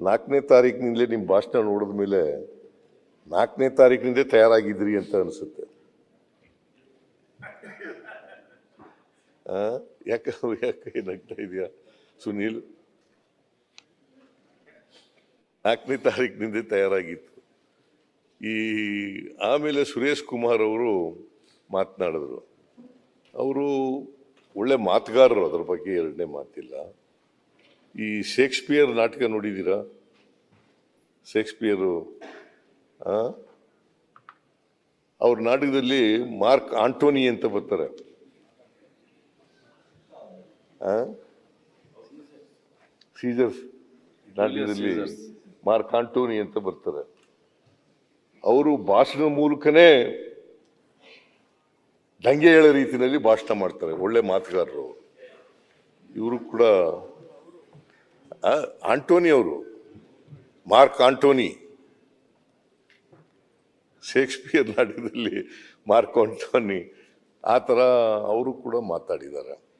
4ನೇ ತಾರೀಕಿನಿಂದಲೇ ನಿಮ್ಮ ಭಾಷಣ ನೋಡಿದ ಮೇಲೆ 4ನೇ ತಾರೀಕಿನಿಂದ ತಯಾರಾಗಿದ್ರಿ ಅಂತ ಅನಿಸುತ್ತೆ. ಯಾಕೆ ಏನಾಗ್ತಾ ಇದೆಯಾ ಸುನೀಲ್? 4ನೇ ತಾರೀಕಿನಿಂದ ತಯಾರಾಗಿತ್ತು. ಆಮೇಲೆ ಸುರೇಶ್ ಕುಮಾರ್ ಅವರು ಮಾತನಾಡಿದ್ರು. ಅವರು ಒಳ್ಳೆ ಮಾತುಗಾರರು, ಅದರ ಬಗ್ಗೆ ಎರಡನೇ ಮಾತಿಲ್ಲ. ಈ ಶೇಕ್ಸ್ಪಿಯರ್ ನಾಟಕ ನೋಡಿದ್ದೀರಾ? ಶೇಕ್ಸ್ಪಿಯರು ಅವ್ರ ನಾಟಕದಲ್ಲಿ ಮಾರ್ಕ್ ಆಂಟೋನಿ ಅಂತ ಬರ್ತಾರೆ. ಸೀಸರ್ ನಾಟಕದಲ್ಲಿ ಮಾರ್ಕ್ ಆಂಟೋನಿ ಅಂತ ಬರ್ತಾರೆ. ಅವರು ಭಾಷಣದ ಮೂಲಕನೇ ದಂಗೆ ಹೇಳೋ ರೀತಿಯಲ್ಲಿ ಭಾಷಣ ಮಾಡ್ತಾರೆ. ಒಳ್ಳೆ ಮಾತುಗಾರರು ಇವರು ಕೂಡ. ಆಂಟೋನಿ ಅವರು, ಮಾರ್ಕ್ ಆಂಟೋನಿ, ಶೇಕ್ಸ್ಪಿಯರ್ ನಾಟಕದಲ್ಲಿ ಮಾರ್ಕ್ ಆಂಟೋನಿ, ಆ ಥರ ಅವರು ಕೂಡ ಮಾತಾಡಿದ್ದಾರೆ.